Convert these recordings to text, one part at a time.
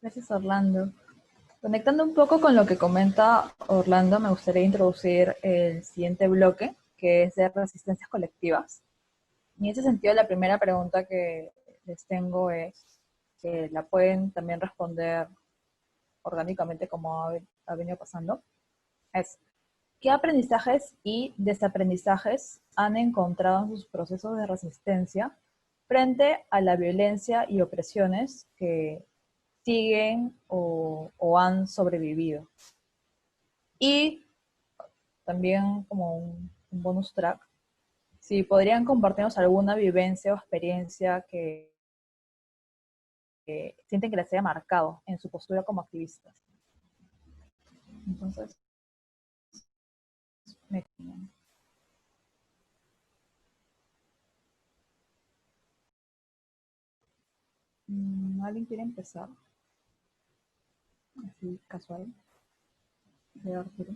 Gracias, Orlando. Conectando un poco con lo que comenta Orlando, me gustaría introducir el siguiente bloque, que es de resistencias colectivas. En ese sentido, la primera pregunta que les tengo es, que la pueden también responder orgánicamente como ha venido pasando, es, ¿qué aprendizajes y desaprendizajes han encontrado en sus procesos de resistencia frente a la violencia y opresiones que siguen o han sobrevivido? Y también como un bonus track, si podrían compartirnos alguna vivencia o experiencia que sienten que les haya marcado en su postura como activistas. Entonces, me... ¿Alguien quiere empezar? Así, casual. De Arturo.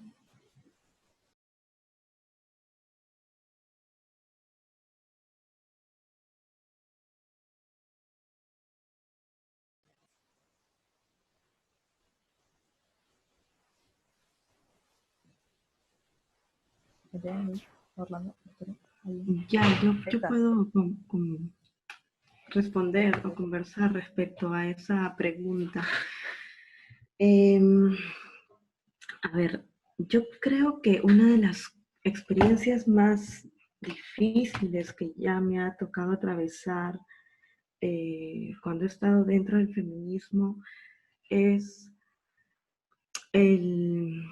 Orlando. Ya, yo puedo responder o conversar respecto a esa pregunta. A ver, yo creo que una de las experiencias más difíciles que ya me ha tocado atravesar cuando he estado dentro del feminismo es el,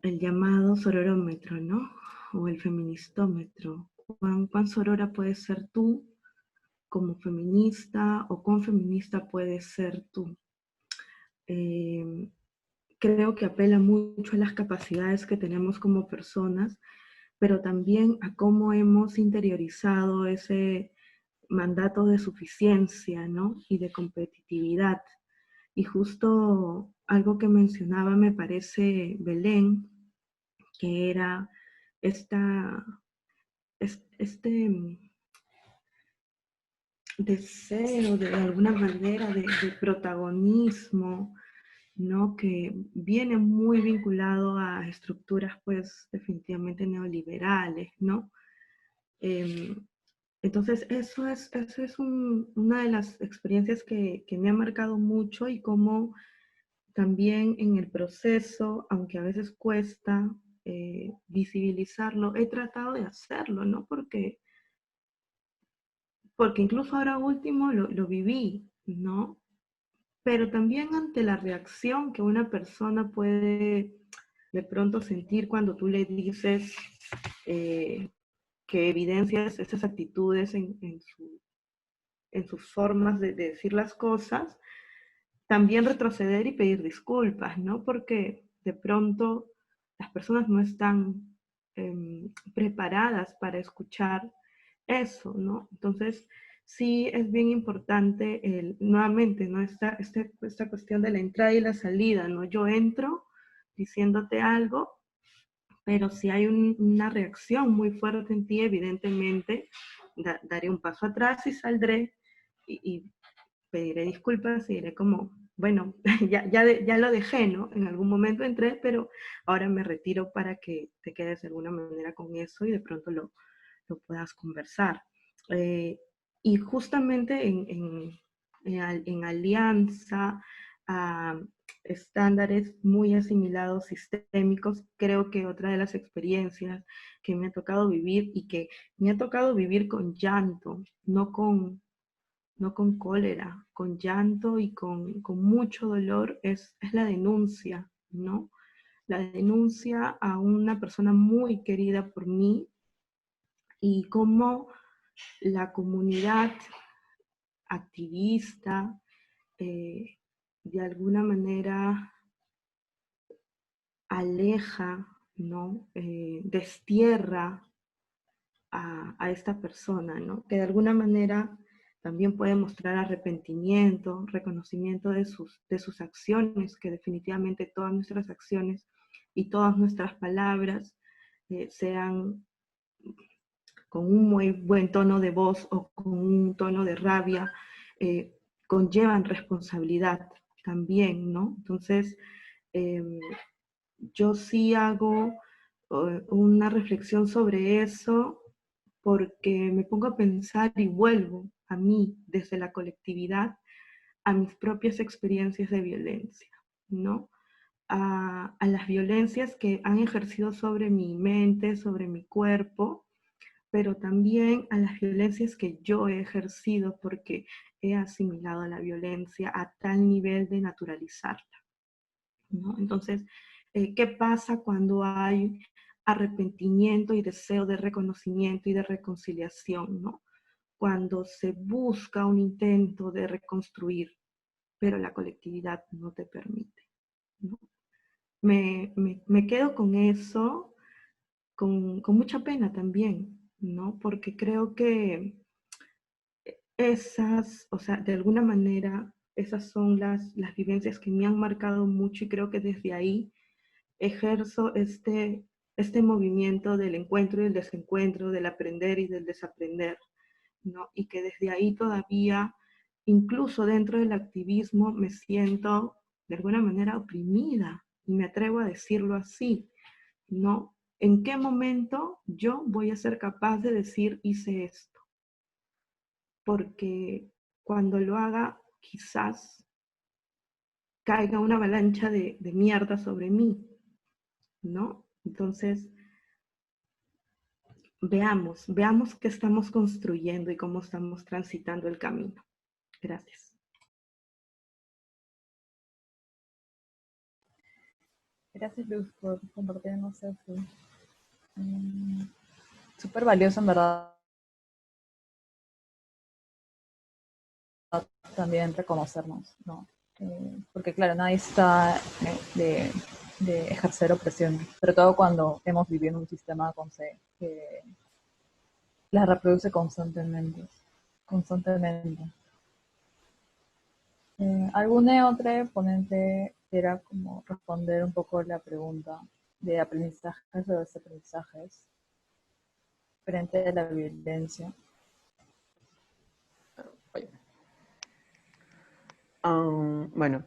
el llamado sororómetro, ¿no? O el feministómetro. ¿Cuán sorora puedes ser tú como feminista o cuán feminista puedes ser tú? Creo que apela mucho a las capacidades que tenemos como personas, pero también a cómo hemos interiorizado ese mandato de suficiencia, ¿no? Y de competitividad. Y justo algo que mencionaba me parece Belén, que era este deseo de alguna manera de protagonismo, ¿no? Que viene muy vinculado a estructuras pues definitivamente neoliberales, ¿no? Eh, entonces eso es una de las experiencias que me ha marcado mucho y cómo también en el proceso, aunque a veces cuesta visibilizarlo, he tratado de hacerlo, ¿no? Porque incluso ahora último lo viví, ¿no? Pero también ante la reacción que una persona puede de pronto sentir cuando tú le dices que evidencias esas actitudes en sus formas de decir las cosas, también retroceder y pedir disculpas, ¿no? Porque de pronto las personas no están preparadas para escuchar eso, ¿no? Entonces, sí es bien importante nuevamente, ¿no? Esta cuestión de la entrada y la salida, ¿no? Yo entro diciéndote algo, pero si hay una reacción muy fuerte en ti, evidentemente daré un paso atrás y saldré y pediré disculpas y diré como, bueno, ya lo dejé, ¿no? En algún momento entré, pero ahora me retiro para que te quedes de alguna manera con eso y de pronto lo puedas conversar. Eh, y justamente en alianza a estándares muy asimilados sistémicos, creo que otra de las experiencias que me ha tocado vivir y que me ha tocado vivir con llanto, no con cólera, con llanto y con mucho dolor, es la denuncia, ¿no? La denuncia a una persona muy querida por mí y cómo la comunidad activista de alguna manera aleja, ¿no? Destierra a esta persona, ¿no? Que de alguna manera también puede mostrar arrepentimiento, reconocimiento de sus acciones, que definitivamente todas nuestras acciones y todas nuestras palabras sean con un muy buen tono de voz o con un tono de rabia, conllevan responsabilidad también, ¿no? Entonces, yo sí hago una reflexión sobre eso porque me pongo a pensar y vuelvo a mí, desde la colectividad, a mis propias experiencias de violencia, ¿no? A las violencias que han ejercido sobre mi mente, sobre mi cuerpo, pero también a las violencias que yo he ejercido porque he asimilado a la violencia a tal nivel de naturalizarla, ¿no? Entonces, ¿qué pasa cuando hay arrepentimiento y deseo de reconocimiento y de reconciliación, ¿no? Cuando se busca un intento de reconstruir, pero la colectividad no te permite, ¿no? Me quedo con eso, con mucha pena también, ¿no? Porque creo que esas, o sea, de alguna manera, esas son las vivencias que me han marcado mucho y creo que desde ahí ejerzo este movimiento del encuentro y el desencuentro, del aprender y del desaprender, ¿no? Y que desde ahí todavía, incluso dentro del activismo, me siento de alguna manera oprimida, y me atrevo a decirlo así, ¿no? ¿En qué momento yo voy a ser capaz de decir hice esto? Porque cuando lo haga, quizás caiga una avalancha de mierda sobre mí, ¿no? Entonces, veamos qué estamos construyendo y cómo estamos transitando el camino. Gracias. Gracias, Luz, por compartirnos eso. Súper valioso, en verdad, también reconocernos, ¿no? Porque claro, nadie está de ejercer opresión, sobre todo cuando hemos vivido en un sistema que las reproduce constantemente. ¿Alguna otra ponente quiera como responder un poco la pregunta de aprendizajes o desaprendizajes frente a la violencia? Bueno,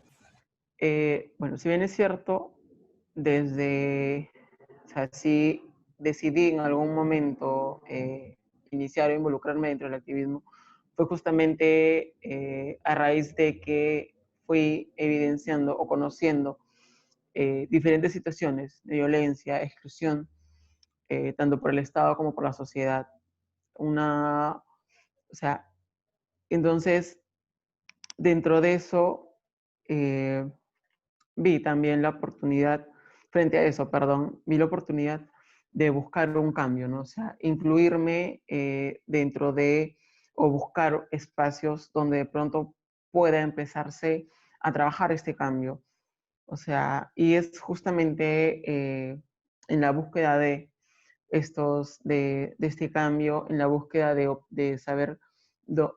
bueno, si bien es cierto, o sea, sí decidí en algún momento iniciar o involucrarme dentro del activismo, fue justamente a raíz de que fui evidenciando o conociendo diferentes situaciones de violencia, exclusión, tanto por el Estado como por la sociedad. O sea, entonces, dentro de eso, vi también la oportunidad, frente a eso, perdón, vi la oportunidad de buscar un cambio, ¿no? O sea, incluirme dentro de, o buscar espacios donde de pronto pueda empezarse a trabajar este cambio. O sea, y es justamente en la búsqueda de de este cambio, en la búsqueda de saber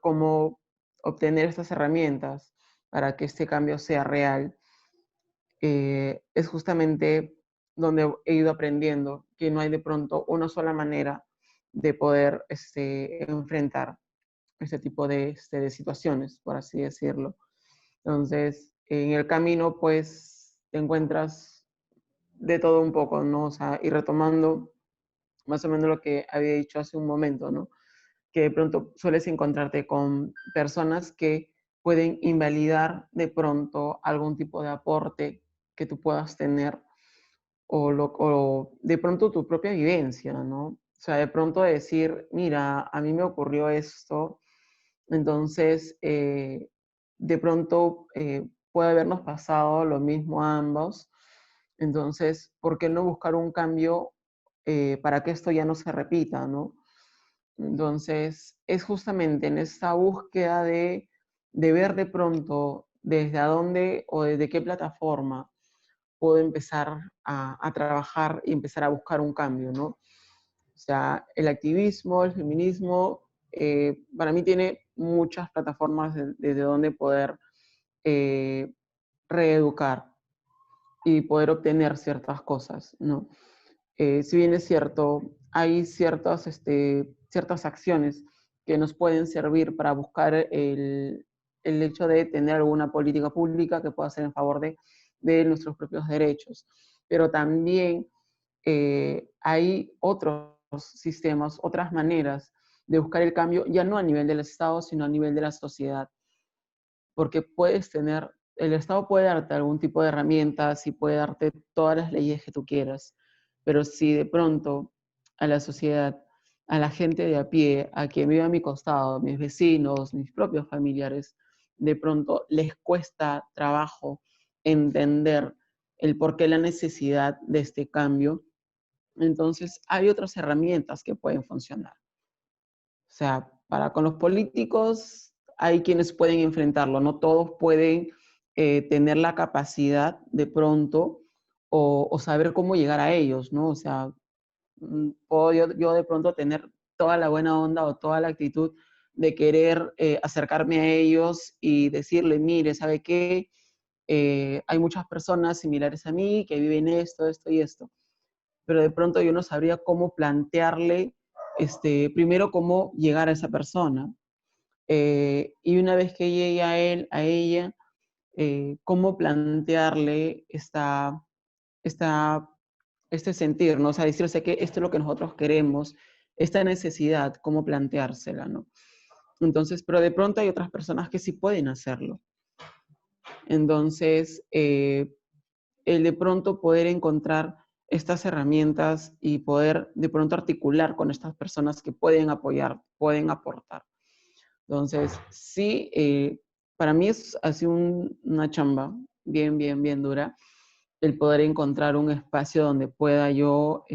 cómo obtener estas herramientas para que este cambio sea real, es justamente donde he ido aprendiendo que no hay de pronto una sola manera de poder enfrentar este tipo de situaciones, por así decirlo. Entonces, en el camino, pues, te encuentras de todo un poco, ¿no? O sea, y retomando más o menos lo que había dicho hace un momento, ¿no? Que de pronto sueles encontrarte con personas que pueden invalidar de pronto algún tipo de aporte que tú puedas tener o de pronto tu propia vivencia, ¿no? O sea, de pronto decir, mira, a mí me ocurrió esto, entonces de pronto puede habernos pasado lo mismo a ambos, entonces, ¿por qué no buscar un cambio para que esto ya no se repita, ¿no? Entonces, es justamente en esta búsqueda de ver de pronto desde a dónde o desde qué plataforma puedo empezar a trabajar y empezar a buscar un cambio, ¿no? O sea, el activismo, el feminismo, para mí tiene muchas plataformas desde donde poder eh, reeducar y poder obtener ciertas cosas, ¿no? Si bien es cierto, hay ciertas acciones que nos pueden servir para buscar el hecho de tener alguna política pública que pueda ser en favor de nuestros propios derechos. Pero también hay otros sistemas, otras maneras de buscar el cambio, ya no a nivel del Estado, sino a nivel de la sociedad. Porque el Estado puede darte algún tipo de herramientas y puede darte todas las leyes que tú quieras, pero si de pronto a la sociedad, a la gente de a pie, a quien vive a mi costado, mis vecinos, mis propios familiares, de pronto les cuesta trabajo entender el porqué, la necesidad de este cambio, entonces hay otras herramientas que pueden funcionar. O sea, con los políticos hay quienes pueden enfrentarlo, no todos pueden tener la capacidad de pronto o saber cómo llegar a ellos, ¿no? O sea, puedo yo de pronto tener toda la buena onda o toda la actitud de querer acercarme a ellos y decirle, mire, ¿sabe qué? Hay muchas personas similares a mí que viven esto, esto y esto, pero de pronto yo no sabría cómo plantearle, primero cómo llegar a esa persona, y una vez que llegue a él, a ella, cómo plantearle este sentir, ¿no? O sea, decirse que esto es lo que nosotros queremos, esta necesidad, cómo planteársela, ¿no? Entonces, pero de pronto hay otras personas que sí pueden hacerlo. Entonces, el de pronto poder encontrar estas herramientas y poder de pronto articular con estas personas que pueden apoyar, pueden aportar. Entonces, sí, para mí ha sido una chamba bien dura el poder encontrar un espacio donde pueda yo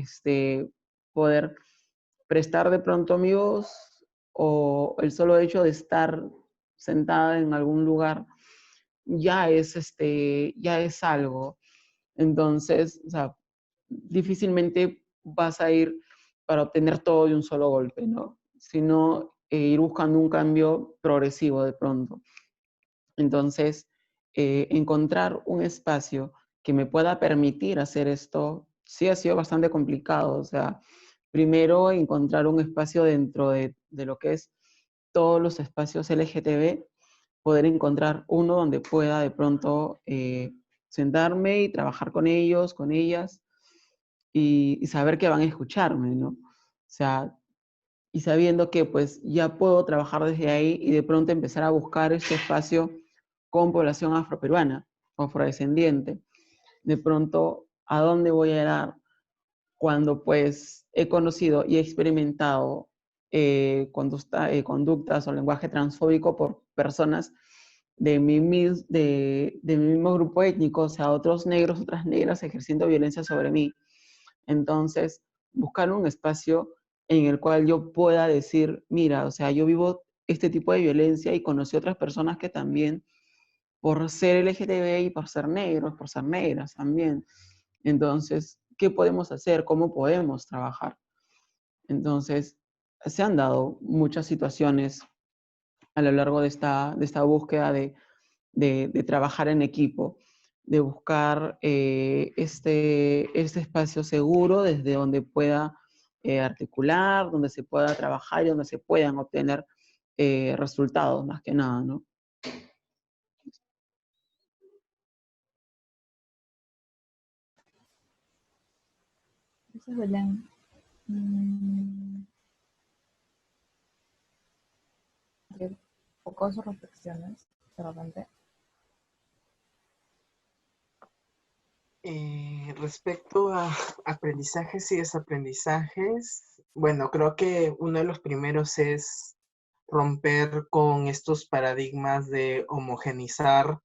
poder prestar de pronto mi voz o el solo hecho de estar sentada en algún lugar ya es algo. Entonces, o sea, difícilmente vas a ir para obtener todo de un solo golpe, ¿no? Sino ir buscando un cambio progresivo de pronto. Entonces, encontrar un espacio que me pueda permitir hacer esto, sí ha sido bastante complicado. O sea, primero encontrar un espacio dentro de lo que es todos los espacios LGTB, poder encontrar uno donde pueda de pronto sentarme y trabajar con ellos, con ellas, y saber que van a escucharme, ¿no? O sea, y sabiendo que pues ya puedo trabajar desde ahí y de pronto empezar a buscar este espacio con población afroperuana o afrodescendiente. De pronto, ¿a dónde voy a dar cuando pues he conocido y he experimentado conductas o lenguaje transfóbico por personas de mi mismo grupo étnico, o sea, otros negros, otras negras ejerciendo violencia sobre mí? Entonces, buscar un espacio en el cual yo pueda decir, mira, o sea, yo vivo este tipo de violencia y conocí otras personas que también, por ser LGTB y por ser negros, por ser negras también. Entonces, ¿qué podemos hacer? ¿Cómo podemos trabajar? Entonces, se han dado muchas situaciones a lo largo de esta búsqueda de trabajar en equipo, de buscar este espacio seguro desde donde pueda articular, donde se pueda trabajar y donde se puedan obtener resultados, más que nada, ¿no? Gracias, Belén. Un poco de sus reflexiones, de repente. Respecto a aprendizajes y desaprendizajes, bueno, creo que uno de los primeros es romper con estos paradigmas de homogenizar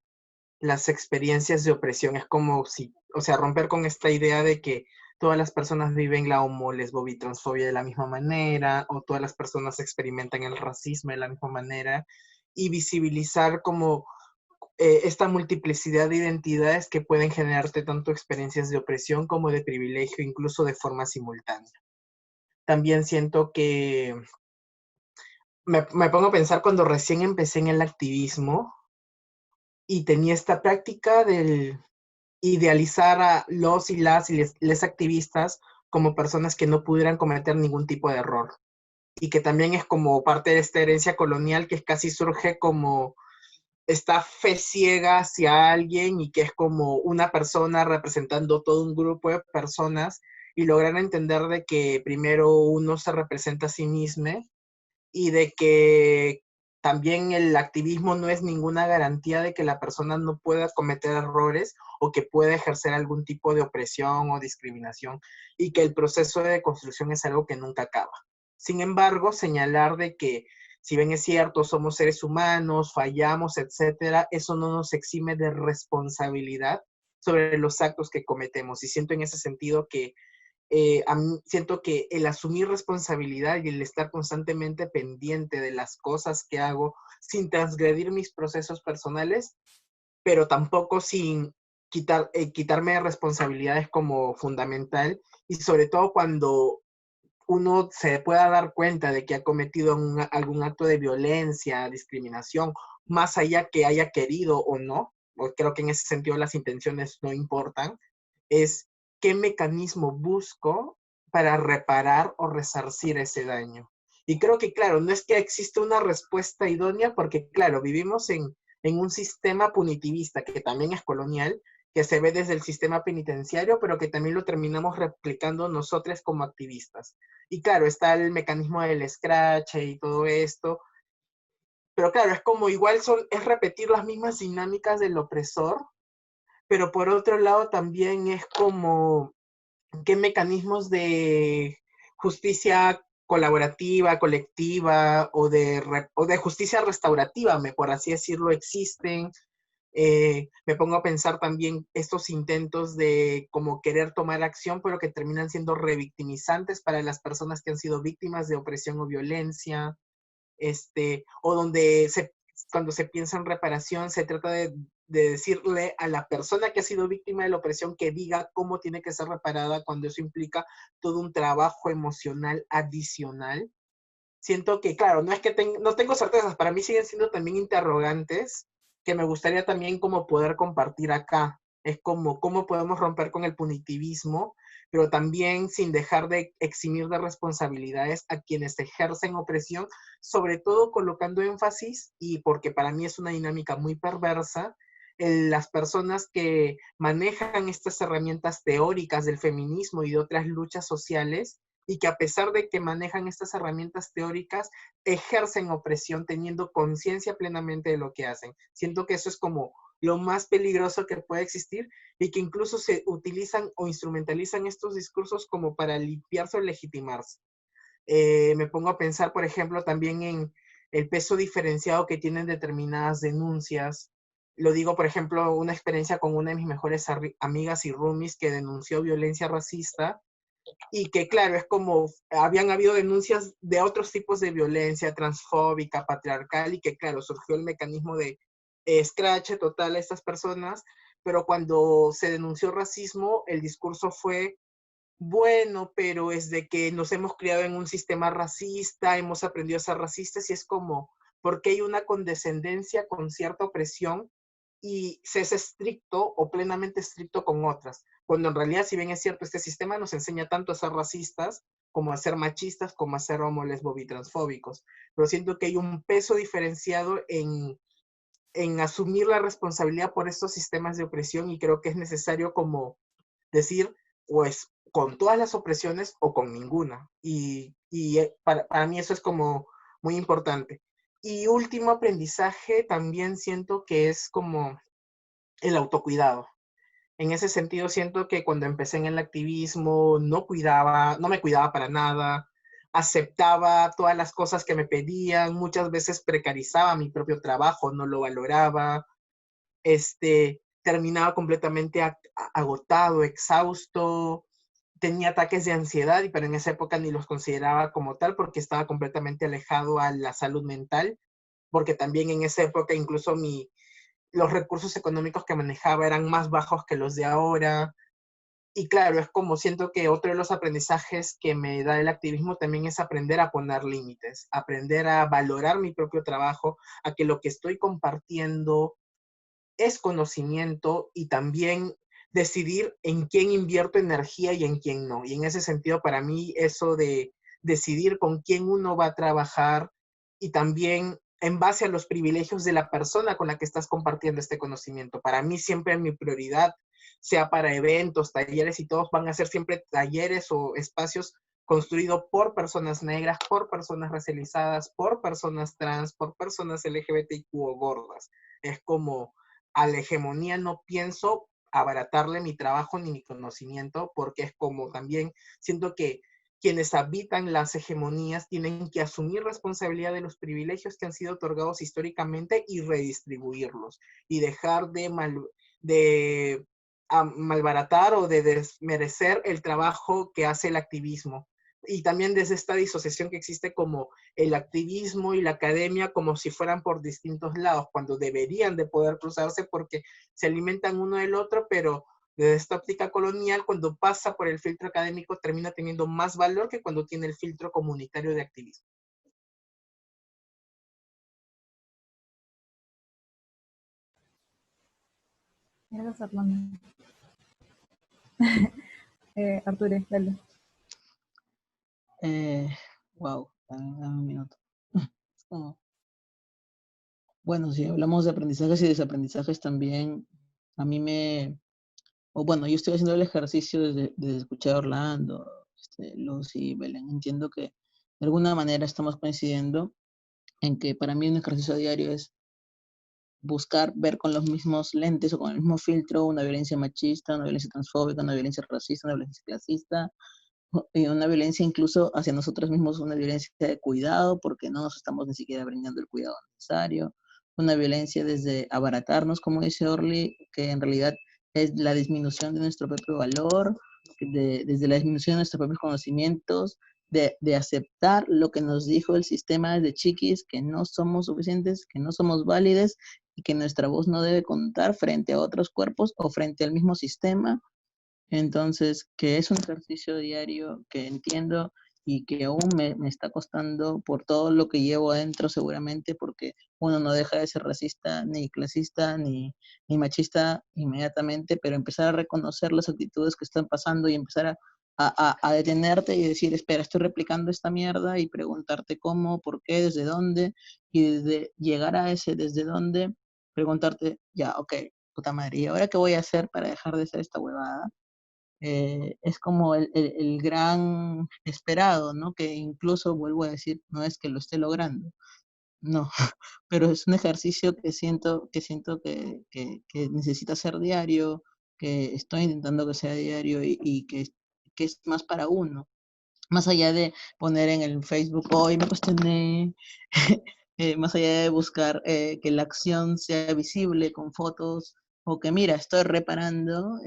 las experiencias de opresión. Es como si, o sea, romper con esta idea de que todas las personas viven la homo, lesbo, bitransfobia de la misma manera, o todas las personas experimentan el racismo de la misma manera, y visibilizar como esta multiplicidad de identidades que pueden generarte tanto experiencias de opresión como de privilegio, incluso de forma simultánea. También siento que me pongo a pensar cuando recién empecé en el activismo y tenía esta práctica del idealizar a los y les activistas como personas que no pudieran cometer ningún tipo de error. Y que también es como parte de esta herencia colonial que casi surge como esta fe ciega hacia alguien y que es como una persona representando todo un grupo de personas y lograr entender de que primero uno se representa a sí mismo y de que también el activismo no es ninguna garantía de que la persona no pueda cometer errores o que pueda ejercer algún tipo de opresión o discriminación y que el proceso de construcción es algo que nunca acaba. Sin embargo, señalar de que si bien es cierto, somos seres humanos, fallamos, etcétera, eso no nos exime de responsabilidad sobre los actos que cometemos. Y siento en ese sentido que siento que el asumir responsabilidad y el estar constantemente pendiente de las cosas que hago sin transgredir mis procesos personales, pero tampoco sin quitarme de responsabilidades como fundamental y sobre todo cuando uno se pueda dar cuenta de que ha cometido algún acto de violencia, discriminación, más allá que haya querido o no, porque creo que en ese sentido las intenciones no importan, es qué mecanismo busco para reparar o resarcir ese daño. Y creo que, claro, no es que exista una respuesta idónea, porque, claro, vivimos en un sistema punitivista que también es colonial, que se ve desde el sistema penitenciario, pero que también lo terminamos replicando nosotros como activistas. Y claro, está el mecanismo del scratch y todo esto, pero claro, es como igual es repetir las mismas dinámicas del opresor, pero por otro lado también es como qué mecanismos de justicia colaborativa, colectiva o de justicia restaurativa, por así decirlo, existen. Me pongo a pensar también estos intentos de como querer tomar acción, pero que terminan siendo revictimizantes para las personas que han sido víctimas de opresión o violencia, o donde cuando se piensa en reparación, se trata de decirle a la persona que ha sido víctima de la opresión que diga cómo tiene que ser reparada cuando eso implica todo un trabajo emocional adicional. Siento que, claro, no es que no tengo certezas, para mí siguen siendo también interrogantes que me gustaría también como poder compartir acá. Es como cómo podemos romper con el punitivismo, pero también sin dejar de eximir de responsabilidades a quienes ejercen opresión, sobre todo colocando énfasis, y porque para mí es una dinámica muy perversa, en las personas que manejan estas herramientas teóricas del feminismo y de otras luchas sociales, y que a pesar de que manejan estas herramientas teóricas, ejercen opresión teniendo conciencia plenamente de lo que hacen. Siento que eso es como lo más peligroso que puede existir y que incluso se utilizan o instrumentalizan estos discursos como para limpiarse o legitimarse. Me pongo a pensar, por ejemplo, también en el peso diferenciado que tienen determinadas denuncias. Lo digo, por ejemplo, una experiencia con una de mis mejores amigas y roomies que denunció violencia racista y que, claro, es como habían habido denuncias de otros tipos de violencia transfóbica, patriarcal, y que, claro, surgió el mecanismo de escrache total a estas personas, pero cuando se denunció racismo, el discurso fue, bueno, pero es de que nos hemos criado en un sistema racista, hemos aprendido a ser racistas, y es como, porque hay una condescendencia con cierta opresión y se es estricto o plenamente estricto con otras. Cuando en realidad, si bien es cierto, este sistema nos enseña tanto a ser racistas, como a ser machistas, como a ser homo, lesbo, transfóbicos. Pero siento que hay un peso diferenciado en asumir la responsabilidad por estos sistemas de opresión y creo que es necesario como decir, pues, con todas las opresiones o con ninguna. Y para mí eso es como muy importante. Y último aprendizaje, también siento que es como el autocuidado. En ese sentido, siento que cuando empecé en el activismo no me cuidaba para nada, aceptaba todas las cosas que me pedían, muchas veces precarizaba mi propio trabajo, no lo valoraba, terminaba completamente agotado, exhausto, tenía ataques de ansiedad, pero en esa época ni los consideraba como tal porque estaba completamente alejado a la salud mental, porque también en esa época incluso los recursos económicos que manejaba eran más bajos que los de ahora. Y claro, es como siento que otro de los aprendizajes que me da el activismo también es aprender a poner límites, aprender a valorar mi propio trabajo, a que lo que estoy compartiendo es conocimiento y también decidir en quién invierto energía y en quién no. Y en ese sentido, para mí, eso de decidir con quién uno va a trabajar y también en base a los privilegios de la persona con la que estás compartiendo este conocimiento. Para mí siempre mi prioridad, sea para eventos, talleres y todos, van a ser siempre talleres o espacios construidos por personas negras, por personas racializadas, por personas trans, por personas LGBTQ o gordas. Es como a la hegemonía no pienso abaratarle mi trabajo ni mi conocimiento, porque es como también siento que quienes habitan las hegemonías tienen que asumir responsabilidad de los privilegios que han sido otorgados históricamente y redistribuirlos, y dejar de malbaratar o de desmerecer el trabajo que hace el activismo. Y también desde esta disociación que existe como el activismo y la academia como si fueran por distintos lados, cuando deberían de poder cruzarse porque se alimentan uno del otro, pero desde esta óptica colonial, cuando pasa por el filtro académico, termina teniendo más valor que cuando tiene el filtro comunitario de activismo. Gracias, Armando. Arturo, dale. Wow, dame un minuto. Bueno, si hablamos de aprendizajes y desaprendizajes también, a mí bueno, yo estoy haciendo el ejercicio desde escuchar a Orlando, Lucy, Belén. Entiendo que de alguna manera estamos coincidiendo en que para mí un ejercicio diario es buscar ver con los mismos lentes o con el mismo filtro una violencia machista, una violencia transfóbica, una violencia racista, una violencia clasista, y una violencia incluso hacia nosotros mismos, una violencia de cuidado, porque no nos estamos ni siquiera brindando el cuidado necesario, una violencia desde abaratarnos, como dice Orly, que en realidad es la disminución de nuestro propio valor, desde la disminución de nuestros propios conocimientos, de aceptar lo que nos dijo el sistema desde chiquis, que no somos suficientes, que no somos válides y que nuestra voz no debe contar frente a otros cuerpos o frente al mismo sistema. Entonces, que es un ejercicio diario que entiendo y que aún me está costando por todo lo que llevo adentro seguramente, porque uno no deja de ser racista, ni clasista, ni machista inmediatamente, pero empezar a reconocer las actitudes que están pasando y empezar a detenerte y decir, espera, estoy replicando esta mierda, y preguntarte cómo, por qué, desde dónde, y desde llegar a ese desde dónde, preguntarte, ya, ok, puta madre, ¿y ahora qué voy a hacer para dejar de ser esta huevada? Es como el gran esperado, ¿no? Que incluso, vuelvo a decir, no es que lo esté logrando, no, pero es un ejercicio que necesita ser diario, que estoy intentando que sea diario y que es más para uno. Más allá de poner en el Facebook, hoy me cuestioné, más allá de buscar que la acción sea visible con fotos, o que mira, estoy reparando,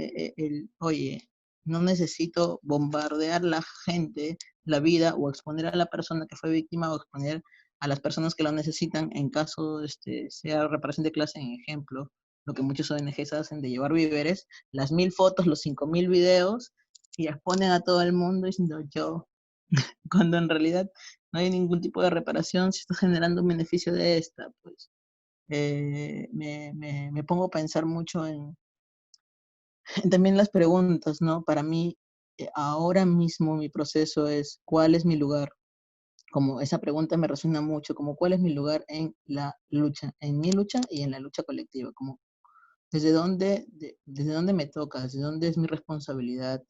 oye, no necesito bombardear la gente, la vida, o exponer a la persona que fue víctima, o exponer a las personas que lo necesitan en caso sea reparación de clase, en ejemplo, lo que muchos ONGs hacen de llevar víveres, las 1000 fotos, los 5000 videos, y exponen a todo el mundo diciendo yo, cuando en realidad no hay ningún tipo de reparación, si está generando un beneficio de esta, pues me pongo a pensar mucho en también las preguntas, ¿no? Para mí, ahora mismo mi proceso es, ¿cuál es mi lugar? Como esa pregunta me resuena mucho, como cuál es mi lugar en la lucha, en mi lucha y en la lucha colectiva, como desde dónde me toca, desde dónde es mi responsabilidad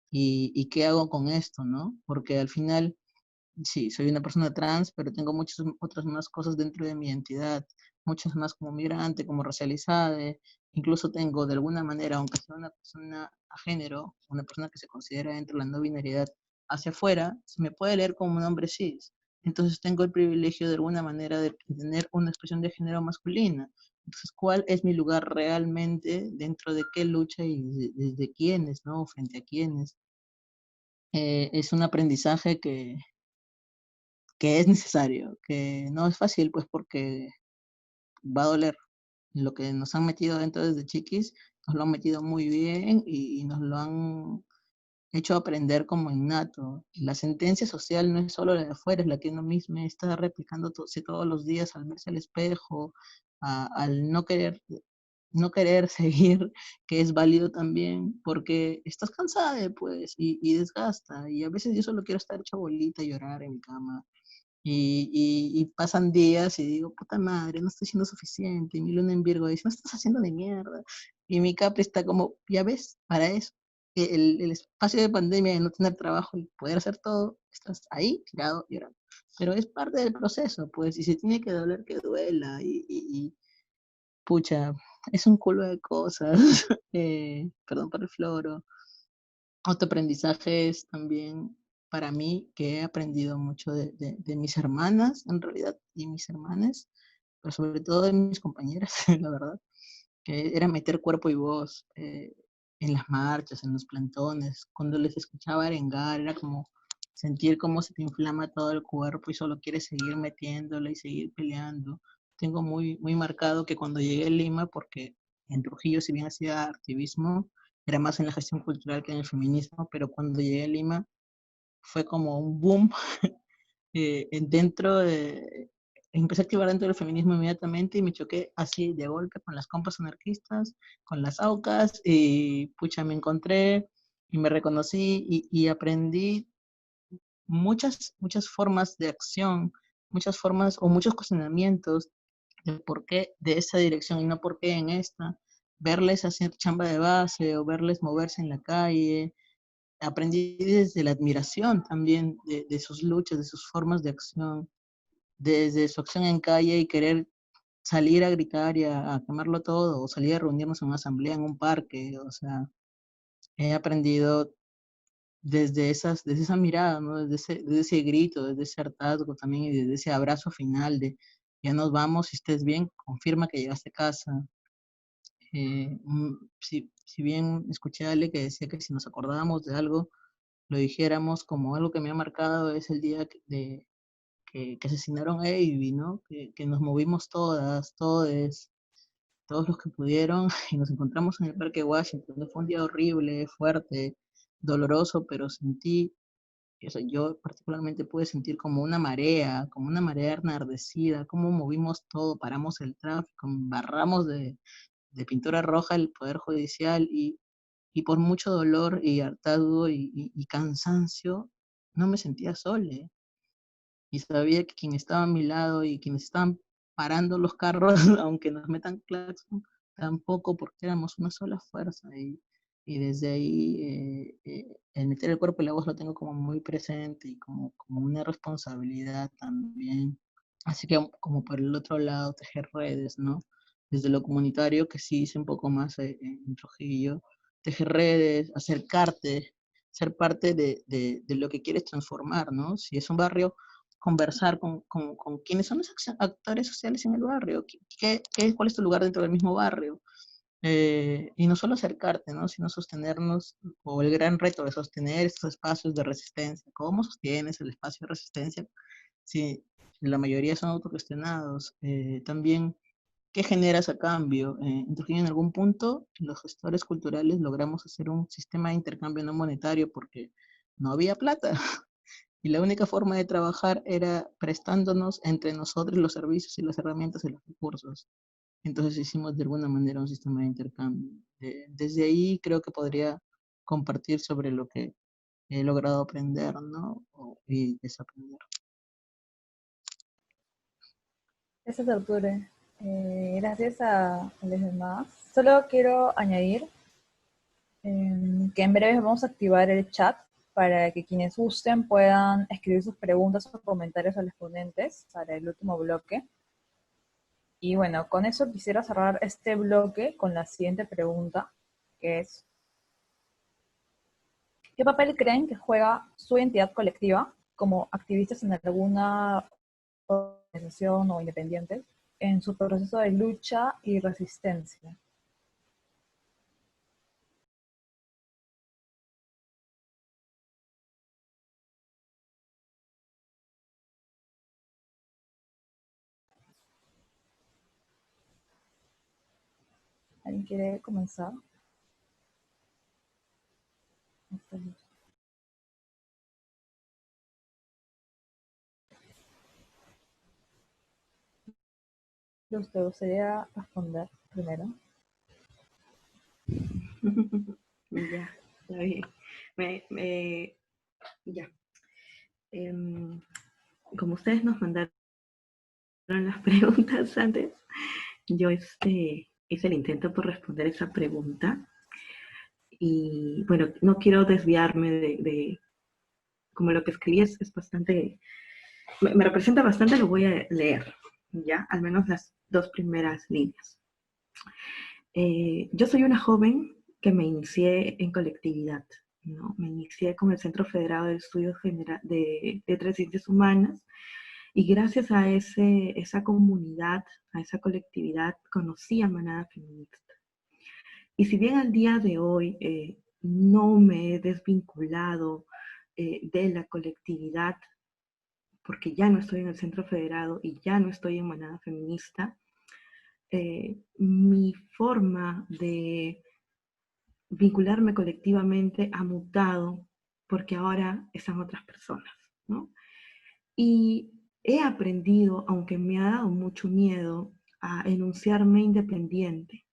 y qué hago con esto, ¿no? Porque al final sí, soy una persona trans, pero tengo muchas otras más cosas dentro de mi identidad, muchas más como migrante, como racializada, incluso tengo de alguna manera, aunque sea una persona a género, una persona que se considera dentro de la no binariedad hacia afuera, se me puede leer como un hombre cis. Entonces tengo el privilegio de alguna manera de tener una expresión de género masculina. Entonces, ¿cuál es mi lugar realmente dentro de qué lucha y desde quiénes, ¿no? Frente a quiénes. Es un aprendizaje que es necesario, que no es fácil, pues porque va a doler. Lo que nos han metido dentro desde chiquis, nos lo han metido muy bien y nos lo han hecho aprender como innato. La sentencia social no es solo la de afuera, es la que uno mismo está replicando todos los días al verse al espejo, al no querer seguir, que es válido también, porque estás cansada, pues, y desgasta. Y a veces yo solo quiero estar hecha bolita, llorar en mi cama, Y pasan días y digo, puta madre, no estoy siendo suficiente. Y mi luna en Virgo dice, no estás haciendo de mierda. Y mi Capri está como, ya ves, para eso. El espacio de pandemia de no tener trabajo y poder hacer todo, estás ahí tirado llorando. Pero es parte del proceso, pues, y si tiene que doler, que duela. Y pucha, es un culo de cosas. Perdón por el floro. Otro aprendizaje es también para mí que he aprendido mucho de mis hermanas, en realidad, y mis hermanas, pero sobre todo de mis compañeras, la verdad, que era meter cuerpo y voz en las marchas, en los plantones. Cuando les escuchaba arengar, era como sentir cómo se te inflama todo el cuerpo y solo quieres seguir metiéndole y seguir peleando. Tengo muy, muy marcado que cuando llegué a Lima, porque en Trujillo, si bien hacía activismo, era más en la gestión cultural que en el feminismo, pero cuando llegué a Lima fue como un boom dentro de... Empecé a activar dentro del feminismo inmediatamente y me choqué así de golpe con las compas anarquistas, con las AUCAS y pucha, me encontré y me reconocí y aprendí muchas formas de acción, muchas formas o muchos cuestionamientos de por qué de esa dirección y no por qué en esta, verles hacer chamba de base o verles moverse en la calle. Aprendí desde la admiración también de sus luchas, de sus formas de acción, desde su acción en calle y querer salir a gritar y a quemarlo todo, o salir a reunirnos en una asamblea, en un parque, o sea, he aprendido desde esa mirada, ¿no? Desde ese grito, desde ese hartazgo también y desde ese abrazo final de ya nos vamos, si estés bien, confirma que llegaste a casa. Si bien escuché a Ale que decía que si nos acordábamos de algo, lo dijéramos como algo que me ha marcado es el día que asesinaron a Avi, ¿no? Que nos movimos todas, todos los que pudieron y nos encontramos en el Parque Washington. Fue un día horrible, fuerte, doloroso, pero sentí, o sea, yo particularmente pude sentir como una marea enardecida, cómo movimos todo, paramos el tráfico, embarramos de pintura roja el Poder Judicial y por mucho dolor y hartazgo y cansancio, no me sentía sola. Y sabía que quien estaba a mi lado y quienes estaban parando los carros, aunque nos metan claxon, tampoco porque éramos una sola fuerza. Y desde ahí el meter el cuerpo y la voz lo tengo como muy presente y como una responsabilidad también. Así que como por el otro lado, tejer redes, ¿no? Desde lo comunitario, que sí hice un poco más en Trujillo, tejer redes, acercarte, ser parte de lo que quieres transformar, ¿no? Si es un barrio, conversar con quiénes son los actores sociales en el barrio, cuál es tu lugar dentro del mismo barrio. Y no solo acercarte, ¿no? Sino sostenernos, o el gran reto de sostener estos espacios de resistencia. ¿Cómo sostienes el espacio de resistencia si la mayoría son autogestionados? También, ¿qué generas a cambio? En Trujillo, en algún punto, los gestores culturales logramos hacer un sistema de intercambio no monetario porque no había plata. Y la única forma de trabajar era prestándonos entre nosotros los servicios y las herramientas y los recursos. Entonces hicimos de alguna manera un sistema de intercambio. Desde ahí creo que podría compartir sobre lo que he logrado aprender, ¿no? Y desaprender. Gracias, Arturo. Gracias a los demás. Solo quiero añadir que en breve vamos a activar el chat para que quienes gusten puedan escribir sus preguntas o comentarios a los ponentes para el último bloque. Y bueno, con eso quisiera cerrar este bloque con la siguiente pregunta, que es, ¿qué papel creen que juega su entidad colectiva como activistas en alguna organización o independiente en su proceso de lucha y resistencia? ¿Alguien quiere comenzar? ¿Te gustaría responder primero? Ya, está bien. Ya. Em, como ustedes nos mandaron las preguntas antes, yo hice el intento por responder esa pregunta. Y bueno, no quiero desviarme como lo que escribí es bastante, me representa bastante, lo voy a leer, ¿ya? Al menos las dos primeras líneas. Yo soy una joven que me inicié en colectividad, ¿no? Me inicié con el Centro Federado de Estudios de Letras y Ciencias Humanas, y gracias a esa comunidad, a esa colectividad, conocí a Manada Feminista. Y si bien al día de hoy no me he desvinculado de la colectividad, porque ya no estoy en el Centro Federado y ya no estoy en Manada Feminista, mi forma de vincularme colectivamente ha mutado porque ahora están otras personas, ¿no? Y he aprendido, aunque me ha dado mucho miedo, a enunciarme independiente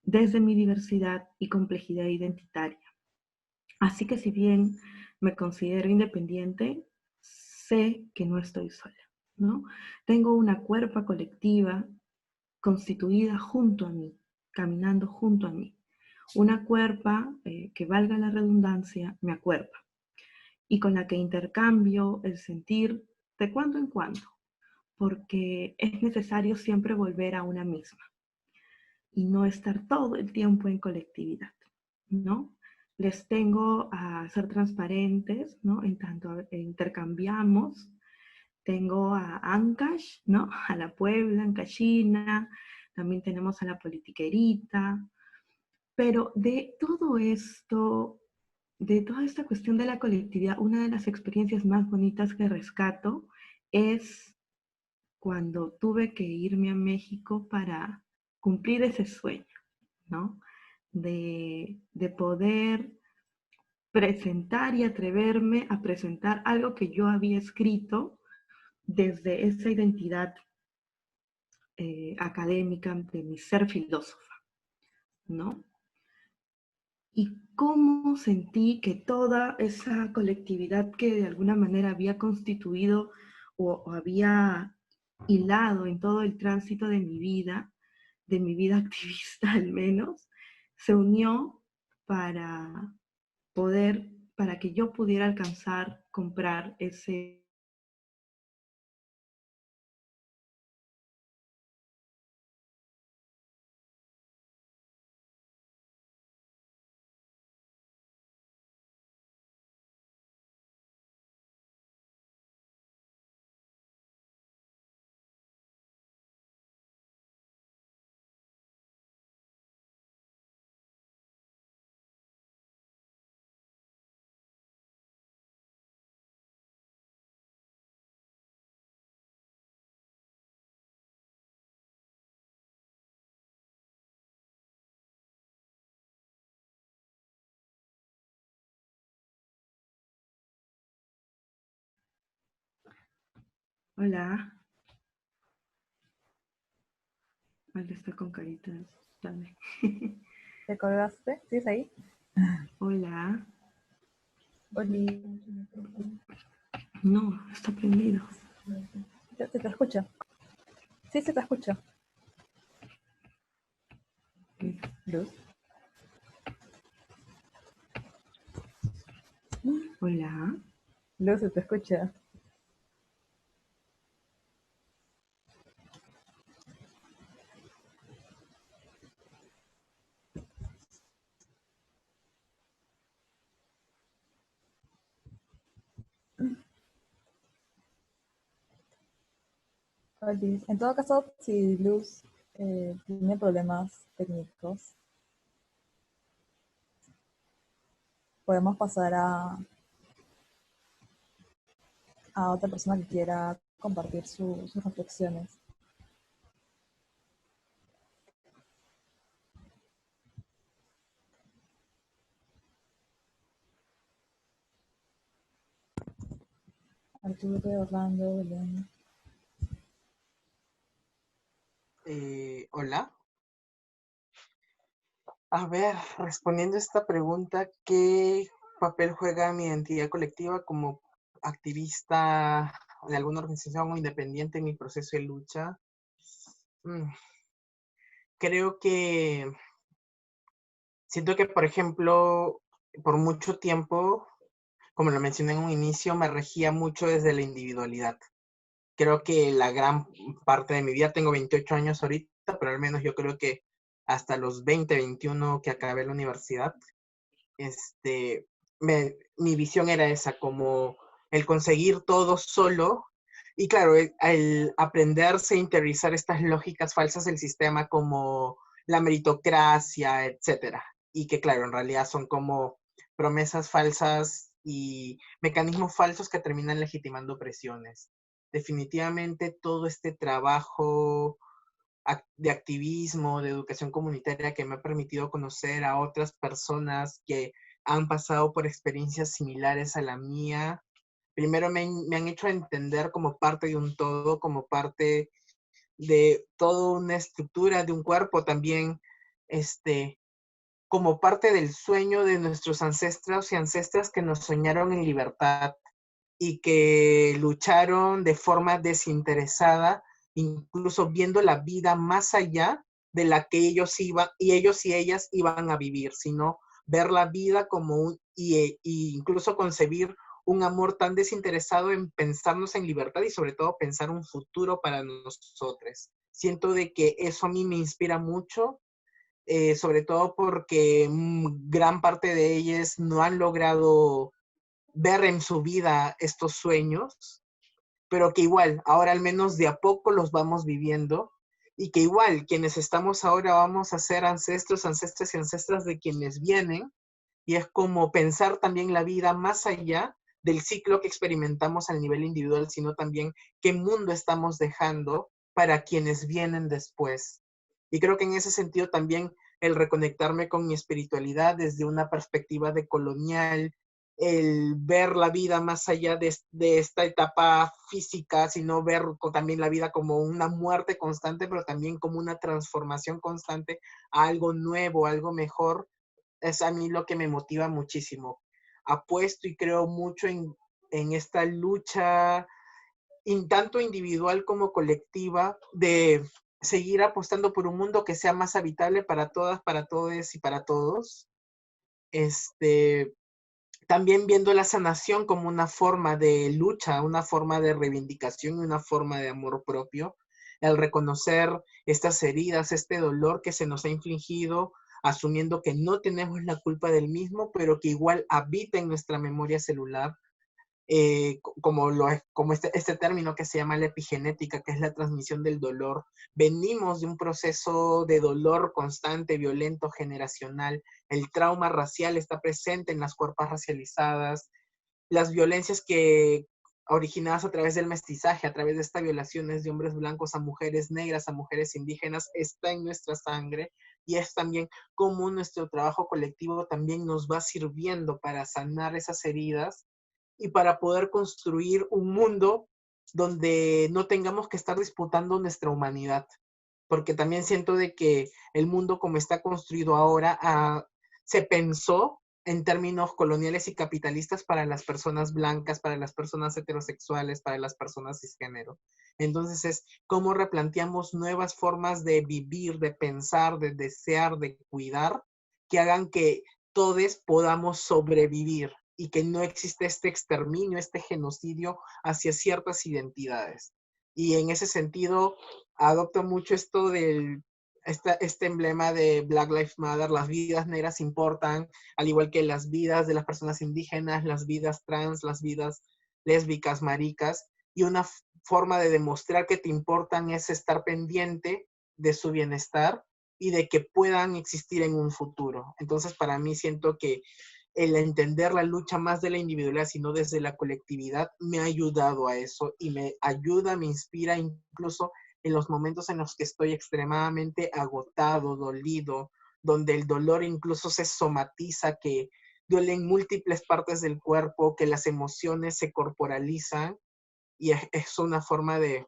desde mi diversidad y complejidad identitaria. Así que si bien me considero independiente, sé que no estoy sola, ¿no? Tengo una cuerpa colectiva constituida junto a mí, caminando junto a mí. Una cuerpa que, valga la redundancia, me acuerpa y con la que intercambio el sentir de cuando en cuando, porque es necesario siempre volver a una misma y no estar todo el tiempo en colectividad, ¿no? Les tengo a ser transparentes, ¿no? En tanto intercambiamos. Tengo a Ancash, ¿no? A la Puebla, Ancashina, también tenemos a la Politiquerita, pero de todo esto, de toda esta cuestión de la colectividad, una de las experiencias más bonitas que rescato es cuando tuve que irme a México para cumplir ese sueño, ¿no? De poder presentar y atreverme a presentar algo que yo había escrito desde esa identidad académica de mi ser filósofa, ¿no? Y cómo sentí que toda esa colectividad que de alguna manera había constituido o había hilado en todo el tránsito de mi vida activista al menos, se unió para para que yo pudiera alcanzar, comprar ese. Hola, Hola, está con caritas. Dale. ¿Te colgaste? ¿Sigues ahí? Hola. Oli. No, está prendido. Se te escucha. Sí, se te escucha. Luz. Hola. Luz, se te escucha. Oli. En todo caso, si Luz tiene problemas técnicos, podemos pasar a otra persona que quiera compartir sus reflexiones. Arturo, Orlando, Belén. Hola. A ver, respondiendo a esta pregunta, ¿qué papel juega mi identidad colectiva como activista en alguna organización o independiente en mi proceso de lucha, creo que siento que, por ejemplo, por mucho tiempo, como lo mencioné en un inicio, me regía mucho desde la individualidad. Creo que la gran parte de mi vida, tengo 28 años ahorita, pero al menos yo creo que hasta los 20, 21 que acabé la universidad, mi visión era esa, como el conseguir todo solo. Y claro, el aprenderse a interiorizar estas lógicas falsas del sistema como la meritocracia, etcétera. Y que claro, en realidad son como promesas falsas y mecanismos falsos que terminan legitimando presiones. Definitivamente todo este trabajo de activismo, de educación comunitaria que me ha permitido conocer a otras personas que han pasado por experiencias similares a la mía. Primero me han hecho entender como parte de un todo, como parte de toda una estructura de un cuerpo, también como parte del sueño de nuestros ancestros y ancestras que nos soñaron en libertad y que lucharon de forma desinteresada, incluso viendo la vida más allá de la que ellos y ellas iban a vivir, sino ver la vida como y incluso concebir un amor tan desinteresado en pensarnos en libertad y sobre todo pensar un futuro para nosotros. Siento de que eso a mí me inspira mucho, sobre todo porque gran parte de ellas no han logrado ver en su vida estos sueños, pero que igual, ahora al menos de a poco los vamos viviendo y que igual quienes estamos ahora vamos a ser ancestros, ancestras y ancestras de quienes vienen, y es como pensar también la vida más allá del ciclo que experimentamos al nivel individual, sino también qué mundo estamos dejando para quienes vienen después. Y creo que en ese sentido también el reconectarme con mi espiritualidad desde una perspectiva de colonial, el ver la vida más allá de esta etapa física, sino ver también la vida como una muerte constante, pero también como una transformación constante a algo nuevo, algo mejor, es a mí lo que me motiva muchísimo. Apuesto y creo mucho en esta lucha, tanto individual como colectiva, de seguir apostando por un mundo que sea más habitable para todas, para todos y para todos. También viendo la sanación como una forma de lucha, una forma de reivindicación y una forma de amor propio. El reconocer estas heridas, este dolor que se nos ha infligido, asumiendo que no tenemos la culpa del mismo, pero que igual habita en nuestra memoria celular, como este término que se llama la epigenética, que es la transmisión del dolor. Venimos de un proceso de dolor constante, violento, generacional. El trauma racial está presente en las cuerpos racializadas. Las violencias que originadas a través del mestizaje, a través de estas violaciones de hombres blancos a mujeres negras, a mujeres indígenas, está en nuestra sangre, y es también como nuestro trabajo colectivo también nos va sirviendo para sanar esas heridas y para poder construir un mundo donde no tengamos que estar disputando nuestra humanidad. Porque también siento de que el mundo como está construido ahora se pensó en términos coloniales y capitalistas para las personas blancas, para las personas heterosexuales, para las personas cisgénero. Entonces es cómo replanteamos nuevas formas de vivir, de pensar, de desear, de cuidar, que hagan que todos podamos sobrevivir y que no existe este exterminio, este genocidio hacia ciertas identidades. Y en ese sentido, adopto mucho esto del este emblema de Black Lives Matter, las vidas negras importan, al igual que las vidas de las personas indígenas, las vidas trans, las vidas lésbicas, maricas, y una forma de demostrar que te importan es estar pendiente de su bienestar y de que puedan existir en un futuro. Entonces, para mí siento que el entender la lucha más de la individualidad, sino desde la colectividad, me ha ayudado a eso y me ayuda, me inspira incluso en los momentos en los que estoy extremadamente agotado, dolido, donde el dolor incluso se somatiza, que duelen múltiples partes del cuerpo, que las emociones se corporalizan, y es una forma de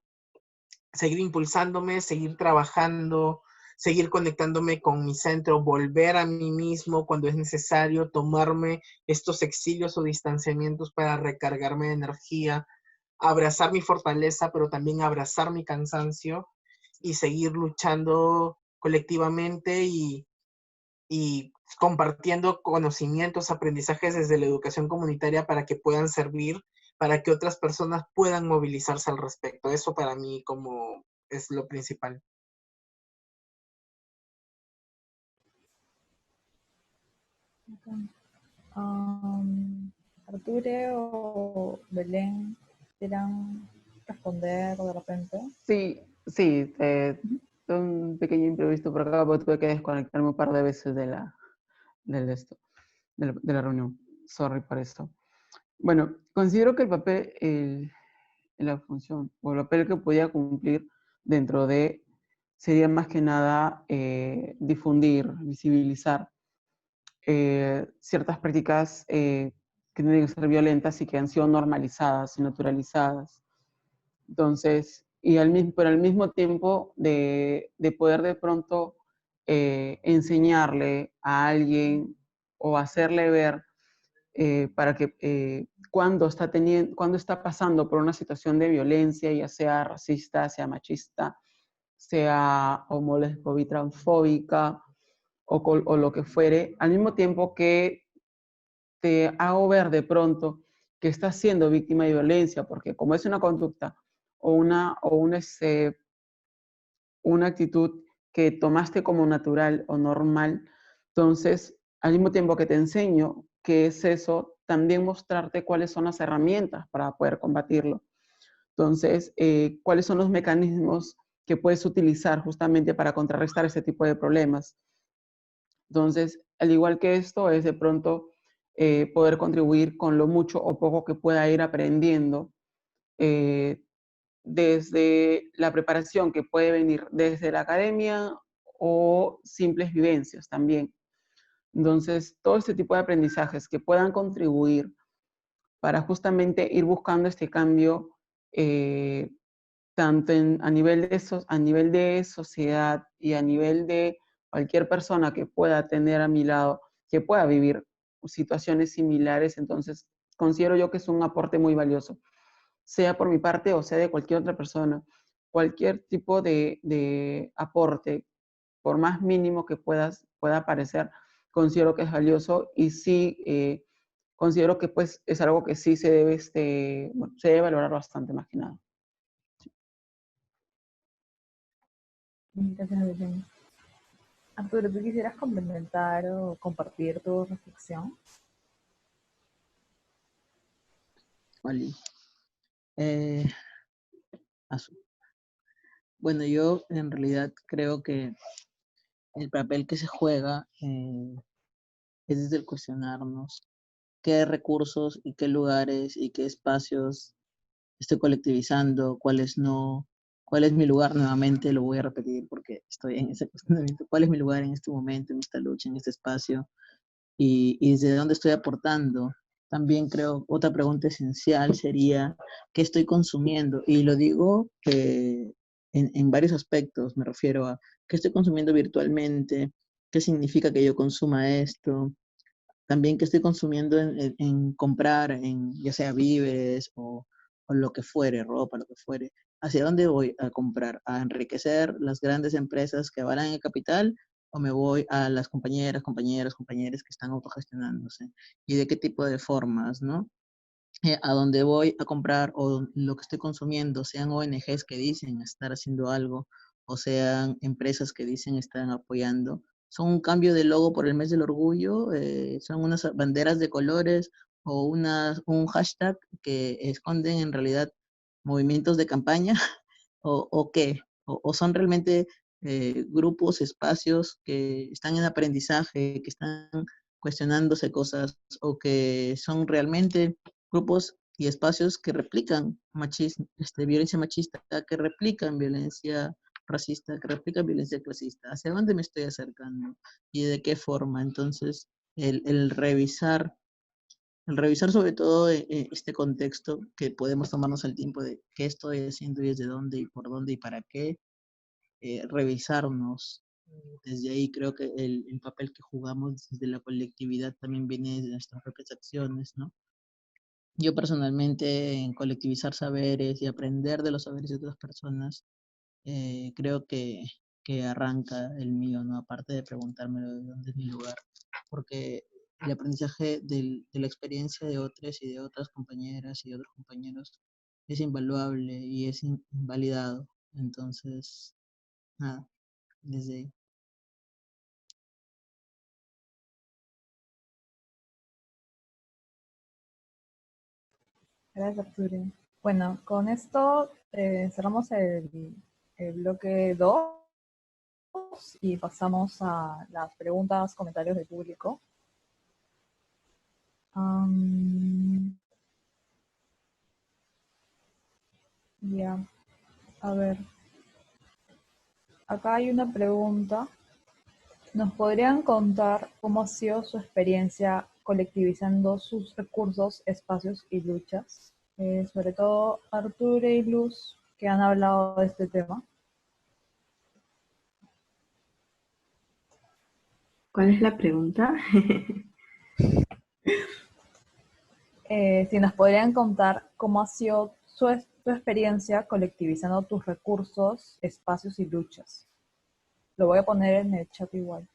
seguir impulsándome, seguir trabajando, seguir conectándome con mi centro, volver a mí mismo cuando es necesario, tomarme estos exilios o distanciamientos para recargarme de energía, abrazar mi fortaleza, pero también abrazar mi cansancio y seguir luchando colectivamente y compartiendo conocimientos, aprendizajes desde la educación comunitaria para que puedan servir, para que otras personas puedan movilizarse al respecto. Eso para mí como es lo principal. Arture o Belén, ¿quieran responder de repente? Sí, sí, un pequeño imprevisto por acá, porque tuve que desconectarme un par de veces de la reunión. Sorry por eso. Bueno, considero que el papel, la función o el papel que podía cumplir dentro de sería más que nada difundir, visibilizar ciertas prácticas que tienen que ser violentas y que han sido normalizadas y naturalizadas. Entonces, pero al mismo tiempo de poder de pronto enseñarle a alguien o hacerle ver para que cuando está pasando por una situación de violencia, ya sea racista, sea machista, sea homolésbico, transfóbica o lo que fuere, al mismo tiempo que te hago ver de pronto que estás siendo víctima de violencia, porque como es una conducta una actitud que tomaste como natural o normal, entonces, al mismo tiempo que te enseño qué es eso, también mostrarte cuáles son las herramientas para poder combatirlo. Entonces, cuáles son los mecanismos que puedes utilizar justamente para contrarrestar este tipo de problemas. Entonces, al igual que esto, es de pronto poder contribuir con lo mucho o poco que pueda ir aprendiendo eh, desde la preparación que puede venir desde la academia o simples vivencias también. Entonces, todo este tipo de aprendizajes que puedan contribuir para justamente ir buscando este cambio, tanto a nivel de sociedad y a nivel de cualquier persona que pueda tener a mi lado, que pueda vivir situaciones similares, entonces considero yo que es un aporte muy valioso, sea por mi parte o sea de cualquier otra persona. Cualquier tipo de aporte, por más mínimo que pueda parecer, considero que es valioso y sí considero que pues es algo que sí bueno, se debe valorar bastante más que nada. Gracias, Belén. Arturo, ¿tú quisieras complementar o compartir tu reflexión? Oli. Eh, bueno, yo en realidad creo que el papel que se juega es desde el cuestionarnos qué recursos y qué lugares y qué espacios estoy colectivizando, cuáles no, cuál es mi lugar nuevamente, lo voy a repetir porque estoy en ese cuestionamiento, cuál es mi lugar en este momento, en esta lucha, en este espacio y desde dónde estoy aportando. También creo, otra pregunta esencial sería, ¿qué estoy consumiendo? Y lo digo en varios aspectos, me refiero a qué estoy consumiendo virtualmente, qué significa que yo consuma esto, también qué estoy consumiendo en comprar, en ya sea víveres o lo que fuere, ropa, lo que fuere. ¿Hacia dónde voy a comprar? ¿A enriquecer las grandes empresas que avalan el capital? ¿O me voy a las compañeros que están autogestionándose? ¿Y de qué tipo de formas, no? A dónde voy a comprar o lo que estoy consumiendo, sean ONGs que dicen estar haciendo algo o sean empresas que dicen estar apoyando, son un cambio de logo por el mes del orgullo, son unas banderas de colores o un hashtag que esconden en realidad movimientos de campaña o qué, o son realmente grupos, espacios que están en aprendizaje, que están cuestionándose cosas o que son realmente grupos y espacios que replican violencia machista, que replican violencia racista, que replican violencia clasista. ¿Hacia dónde me estoy acercando? ¿Y de qué forma? Entonces, el revisar sobre todo este contexto, que podemos tomarnos el tiempo de qué estoy haciendo y desde dónde y por dónde y para qué, revisarnos. Desde ahí creo que el papel que jugamos desde la colectividad también viene de nuestras propias acciones, ¿no? Yo personalmente en colectivizar saberes y aprender de los saberes de otras personas, creo que arranca el mío, ¿no? Aparte de preguntarme de dónde es mi lugar, porque el aprendizaje de la experiencia de otras y de otras compañeras y de otros compañeros es invaluable y es invalidado. Entonces, nada, desde ahí. Gracias, Arturo. Bueno, con esto cerramos el bloque 2 y pasamos a las preguntas, comentarios del público. Ya, a ver. Acá hay una pregunta. ¿Nos podrían contar cómo ha sido su experiencia colectivizando sus recursos, espacios y luchas? Sobre todo Arturo y Luz, que han hablado de este tema. ¿Cuál es la pregunta? Si nos podrían contar cómo ha sido tu experiencia colectivizando tus recursos, espacios y luchas. Lo voy a poner en el chat igual.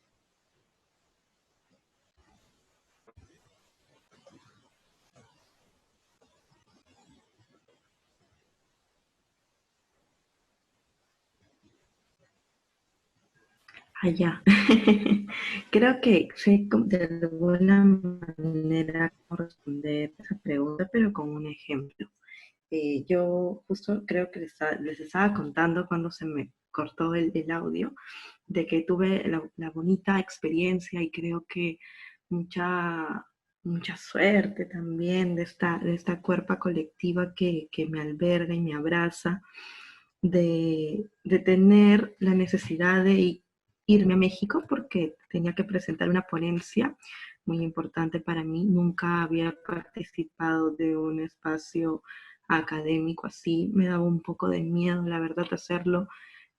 Allá. Creo que sé de alguna manera cómo responder esa pregunta, pero con un ejemplo. Yo justo creo que les estaba contando cuando se me cortó el audio, de que tuve la bonita experiencia y creo que mucha, mucha suerte también de esta cuerpa colectiva que me alberga y me abraza, de tener la necesidad de irme a México porque tenía que presentar una ponencia muy importante para mí. Nunca había participado de un espacio académico así. Me daba un poco de miedo, la verdad, hacerlo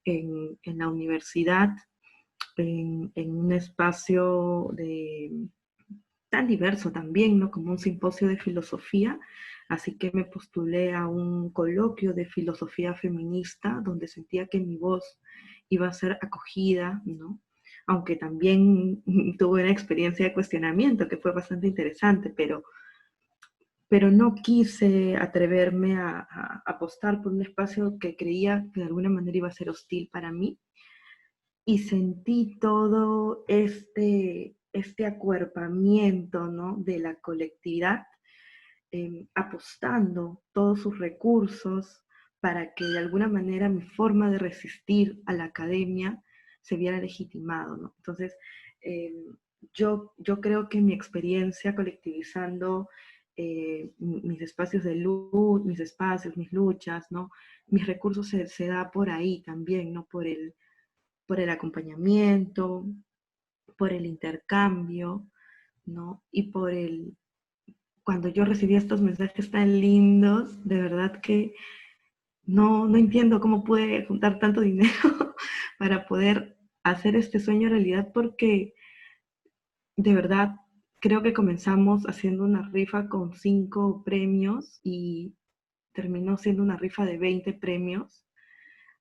en la universidad, en un espacio tan diverso también, ¿no? Como un simposio de filosofía. Así que me postulé a un coloquio de filosofía feminista donde sentía que mi voz iba a ser acogida, ¿no? Aunque también tuve una experiencia de cuestionamiento que fue bastante interesante, pero no quise atreverme a apostar por un espacio que creía que de alguna manera iba a ser hostil para mí, y sentí todo este acuerpamiento, ¿no? De la colectividad, apostando todos sus recursos para que de alguna manera mi forma de resistir a la academia se viera legitimado, ¿no? Entonces, eh, yo creo que mi experiencia colectivizando mis espacios de luz, mis espacios, mis luchas, ¿no? Mis recursos se da por ahí también, ¿no? Por el acompañamiento, por el intercambio, ¿no? Y cuando yo recibí estos mensajes tan lindos, de verdad que no entiendo cómo pude juntar tanto dinero para poder hacer este sueño realidad, porque de verdad creo que comenzamos haciendo una rifa con 5 premios y terminó siendo una rifa de 20 premios,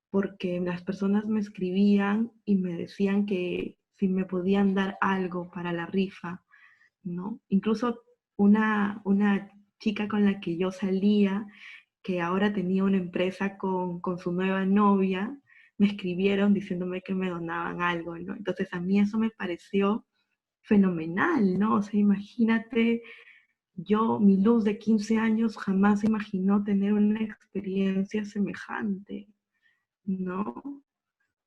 porque las personas me escribían y me decían que si me podían dar algo para la rifa, ¿no? Incluso una chica con la que yo salía, que ahora tenía una empresa con su nueva novia, me escribieron diciéndome que me donaban algo, ¿no? Entonces a mí eso me pareció fenomenal, ¿no? O sea, imagínate, mi Luz de 15 años jamás imaginó tener una experiencia semejante, ¿no?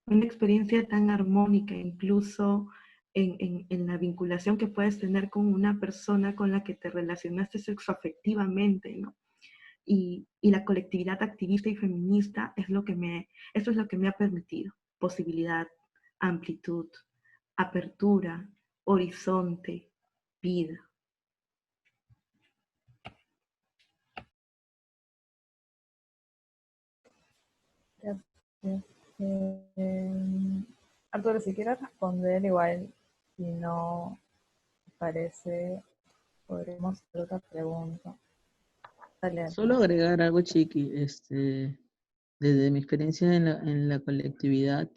Una experiencia tan armónica, incluso en la vinculación que puedes tener con una persona con la que te relacionaste sexoafectivamente, ¿no? Y la colectividad activista y feminista eso es lo que me ha permitido posibilidad, amplitud, apertura, horizonte, vida. Gracias. Arturo, si quieres responder, igual, si no parece, podremos hacer otra pregunta. Dale, dale. Solo agregar algo, Chiqui, desde mi experiencia en la colectividad,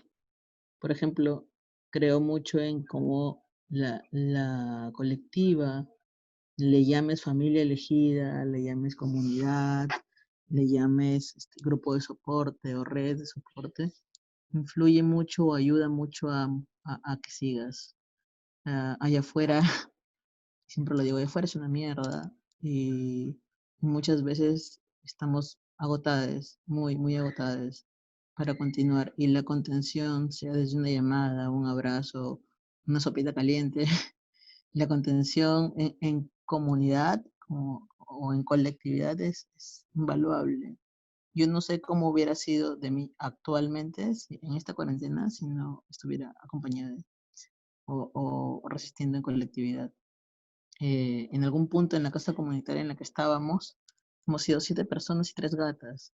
por ejemplo, creo mucho en cómo la colectiva, le llames familia elegida, le llames comunidad, le llames grupo de soporte o red de soporte, influye mucho o ayuda mucho a que sigas. Allá afuera, siempre lo digo, allá afuera es una mierda y muchas veces estamos agotadas, muy, muy agotadas para continuar. Y la contención, sea desde una llamada, un abrazo, una sopita caliente, la contención en comunidad o en colectividad es invaluable. Yo no sé cómo hubiera sido de mí actualmente en esta cuarentena si no estuviera acompañada o resistiendo en colectividad. En algún punto en la casa comunitaria en la que estábamos, hemos sido 7 personas y 3 gatas.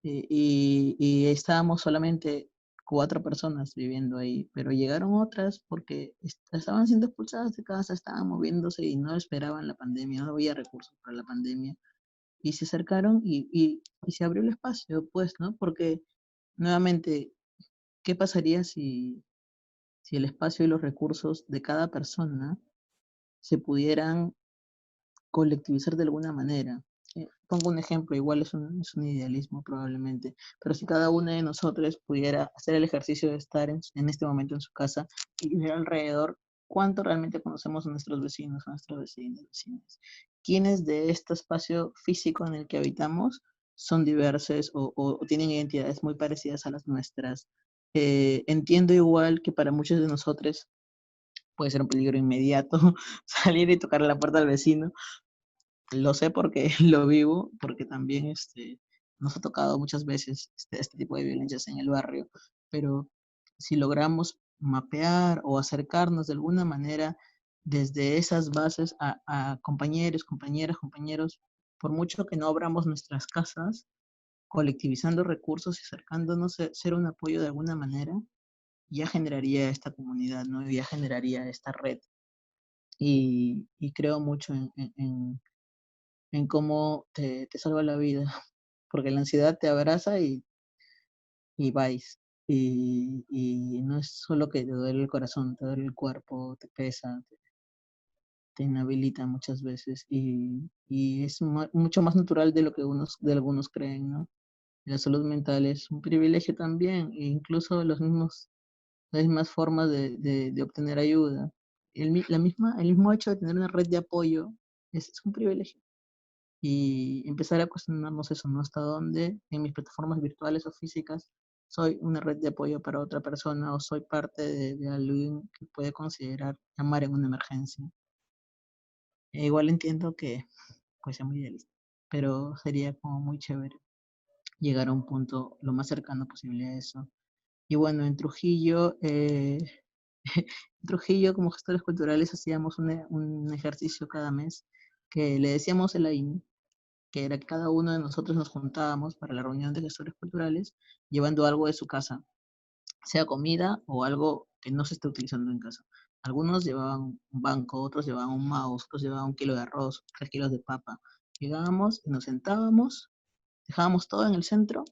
Y estábamos solamente 4 personas viviendo ahí, pero llegaron otras porque estaban siendo expulsadas de casa, estaban moviéndose y no esperaban la pandemia, no había recursos para la pandemia. Y se acercaron y se abrió el espacio, pues, ¿no? Porque nuevamente, ¿qué pasaría si el espacio y los recursos de cada persona se pudieran colectivizar de alguna manera? Pongo un ejemplo, igual es un idealismo probablemente, pero si cada uno de nosotros pudiera hacer el ejercicio de estar en este momento en su casa y ver alrededor cuánto realmente conocemos a nuestros vecinos, a nuestros vecinos, vecinas, quiénes de este espacio físico en el que habitamos son diversos o tienen identidades muy parecidas a las nuestras. Entiendo igual que para muchos de nosotros puede ser un peligro inmediato salir y tocar la puerta al vecino. Lo sé porque lo vivo, porque también nos ha tocado muchas veces este tipo de violencias en el barrio, pero si logramos mapear o acercarnos de alguna manera desde esas bases a compañeros, compañeras, compañeros, por mucho que no abramos nuestras casas, colectivizando recursos y acercándonos a ser un apoyo de alguna manera, ya generaría esta comunidad, ¿no? Ya generaría esta red. Y creo mucho en cómo te salva la vida, porque la ansiedad te abraza y vais. Y no es solo que te duele el corazón, te duele el cuerpo, te pesa, te inhabilita muchas veces y es mucho más natural de lo que de algunos creen, ¿no? La salud mental es un privilegio también, e incluso las mismas formas de obtener ayuda. El mismo hecho de tener una red de apoyo es un privilegio. Y empezar a cuestionarnos eso, ¿no? Hasta dónde en mis plataformas virtuales o físicas soy una red de apoyo para otra persona o soy parte de alguien que puede considerar llamar en una emergencia. Igual entiendo que pues es muy idealista, pero sería como muy chévere llegar a un punto lo más cercano posible a eso. Y bueno, en Trujillo, en Trujillo como gestores culturales hacíamos un ejercicio cada mes que le decíamos el AINI, que era que cada uno de nosotros nos juntábamos para la reunión de gestores culturales llevando algo de su casa, sea comida o algo que no se esté utilizando en casa. Algunos llevaban un banco, otros llevaban un mouse, otros llevaban 1 kilo de arroz, 3 kilos de papa. Llegábamos y nos sentábamos, dejábamos todo en el centro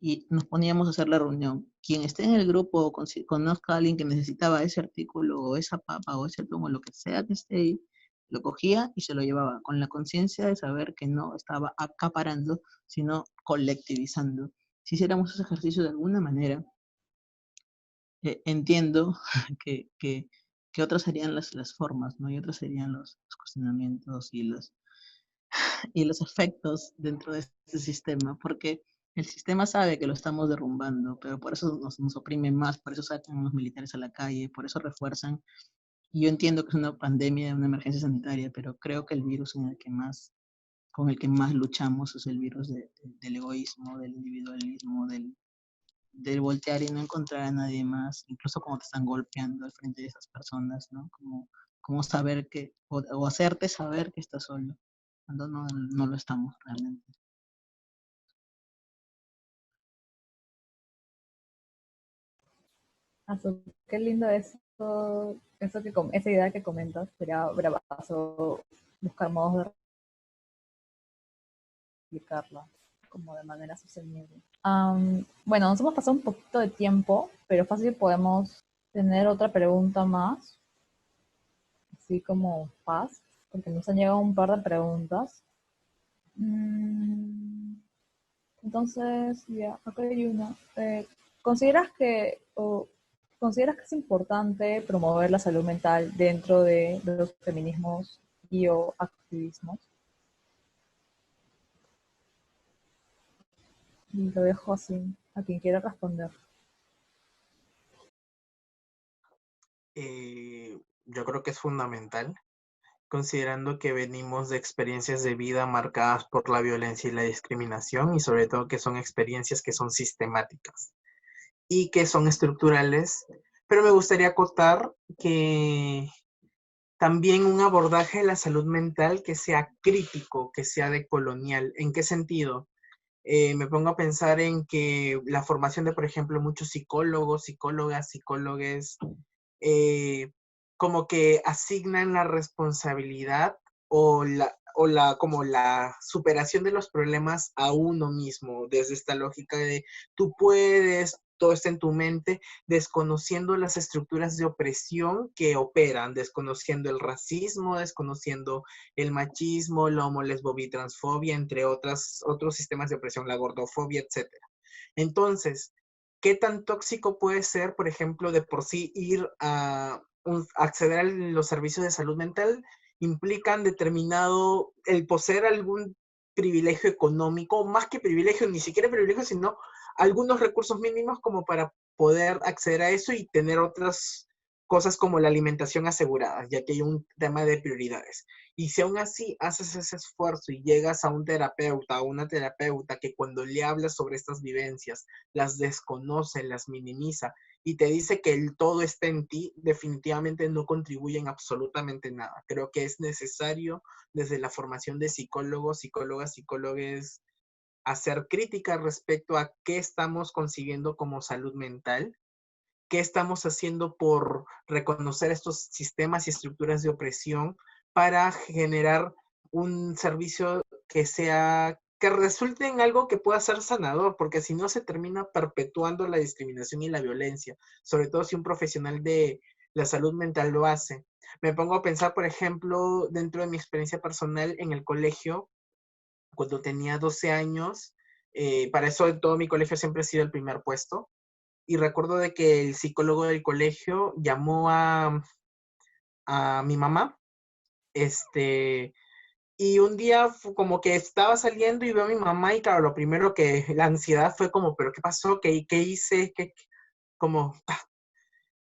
y nos poníamos a hacer la reunión. Quien esté en el grupo o conozca a alguien que necesitaba ese artículo o esa papa o ese atún o lo que sea que esté ahí, lo cogía y se lo llevaba con la conciencia de saber que no estaba acaparando, sino colectivizando. Si hiciéramos ese ejercicio de alguna manera, entiendo que otras serían las formas, ¿no? Y otros serían los cuestionamientos y los efectos dentro de este sistema, porque el sistema sabe que lo estamos derrumbando, pero por eso nos oprimen más, por eso sacan a los militares a la calle, por eso refuerzan. Y yo entiendo que es una pandemia, una emergencia sanitaria, pero creo que el virus con el que más luchamos es el virus del egoísmo, del individualismo, del voltear y no encontrar a nadie más, incluso cuando te están golpeando al frente de esas personas, ¿no? Como saber o hacerte saber que estás solo, cuando no lo estamos realmente. Qué lindo esa idea que comentas, sería bravazo buscar modos de aplicarla como de manera sostenible. Bueno, nos hemos pasado un poquito de tiempo, pero fácil podemos tener otra pregunta más, así como paz, porque nos han llegado un par de preguntas. Entonces, ya, acá hay una. ¿Consideras que es importante promover la salud mental dentro de los feminismos y o activismos? Y lo dejo así, a quien quiera responder. Yo creo que es fundamental, considerando que venimos de experiencias de vida marcadas por la violencia y la discriminación, y sobre todo que son experiencias que son sistemáticas y que son estructurales, pero me gustaría acotar que también un abordaje de la salud mental que sea crítico, que sea decolonial. ¿En qué sentido? Me pongo a pensar en que la formación de, por ejemplo, muchos psicólogos, psicólogas, psicólogues, como que asignan la responsabilidad como la superación de los problemas a uno mismo, desde esta lógica de tú puedes, todo está en tu mente, desconociendo las estructuras de opresión que operan, desconociendo el racismo, desconociendo el machismo, la homolesbobitransfobia, entre otros sistemas de opresión, la gordofobia, etcétera. Entonces, ¿qué tan tóxico puede ser, por ejemplo, de por sí ir a acceder a los servicios de salud mental? Implican el poseer algún privilegio económico, más que privilegio, ni siquiera privilegio, sino algunos recursos mínimos como para poder acceder a eso y tener otras cosas como la alimentación asegurada, ya que hay un tema de prioridades. Y si aún así haces ese esfuerzo y llegas a un terapeuta o una terapeuta que cuando le hablas sobre estas vivencias las desconoce, las minimiza y te dice que el todo está en ti, definitivamente no contribuyen absolutamente nada. Creo que es necesario desde la formación de psicólogos, psicólogas, psicólogos, hacer crítica respecto a qué estamos concibiendo como salud mental, qué estamos haciendo por reconocer estos sistemas y estructuras de opresión para generar un servicio que resulte en algo que pueda ser sanador, porque si no se termina perpetuando la discriminación y la violencia, sobre todo si un profesional de la salud mental lo hace. Me pongo a pensar, por ejemplo, dentro de mi experiencia personal en el colegio, cuando tenía 12 años, para eso en todo mi colegio siempre he sido el primer puesto, y recuerdo de que el psicólogo del colegio llamó a mi mamá, y un día como que estaba saliendo y veo a mi mamá y claro, lo primero que la ansiedad fue como, ¿pero qué pasó? ¿Qué hice? Como,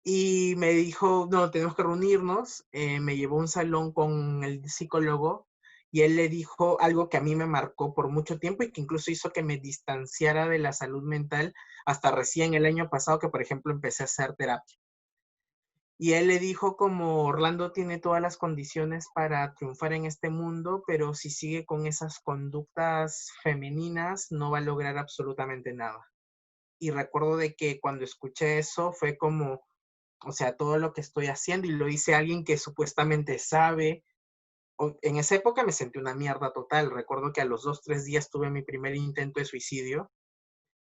y me dijo, no, tenemos que reunirnos. Me llevó a un salón con el psicólogo y él le dijo algo que a mí me marcó por mucho tiempo y que incluso hizo que me distanciara de la salud mental hasta recién el año pasado que, por ejemplo, empecé a hacer terapia. Y él le dijo como Orlando tiene todas las condiciones para triunfar en este mundo, pero si sigue con esas conductas femeninas no va a lograr absolutamente nada. Y recuerdo de que cuando escuché eso fue como, o sea, todo lo que estoy haciendo y lo dice alguien que supuestamente sabe. En esa época me sentí una mierda total. Recuerdo que a los 2, 3 días tuve mi primer intento de suicidio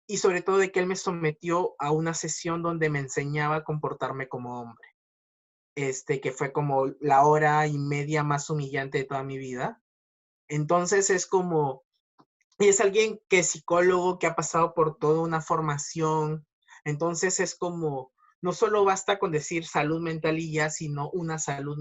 y sobre todo de que él me sometió a una sesión donde me enseñaba a comportarme como hombre. Que fue como la hora y media más humillante de toda mi vida. Entonces es como, y es alguien que es psicólogo, que ha pasado por toda una formación. Entonces es como, no solo basta con decir salud mental y ya, sino una salud,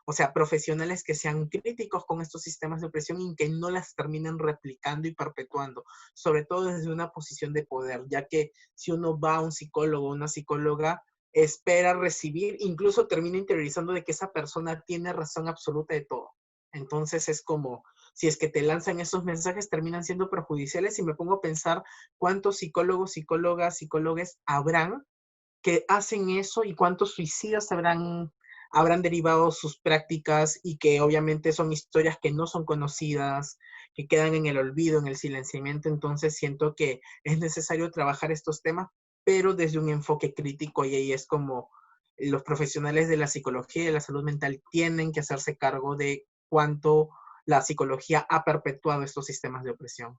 o sea, profesionales que sean críticos con estos sistemas de opresión y que no las terminen replicando y perpetuando, sobre todo desde una posición de poder, ya que si uno va a un psicólogo o una psicóloga, espera recibir, incluso termina interiorizando de que esa persona tiene razón absoluta de todo. Entonces es como, si es que te lanzan esos mensajes, terminan siendo perjudiciales y me pongo a pensar cuántos psicólogos, psicólogas, psicólogues habrán que hacen eso y cuántos suicidas habrán derivado sus prácticas y que obviamente son historias que no son conocidas, que quedan en el olvido, en el silenciamiento. Entonces siento que es necesario trabajar estos temas, pero desde un enfoque crítico y ahí es como los profesionales de la psicología y de la salud mental tienen que hacerse cargo de cuánto la psicología ha perpetuado estos sistemas de opresión.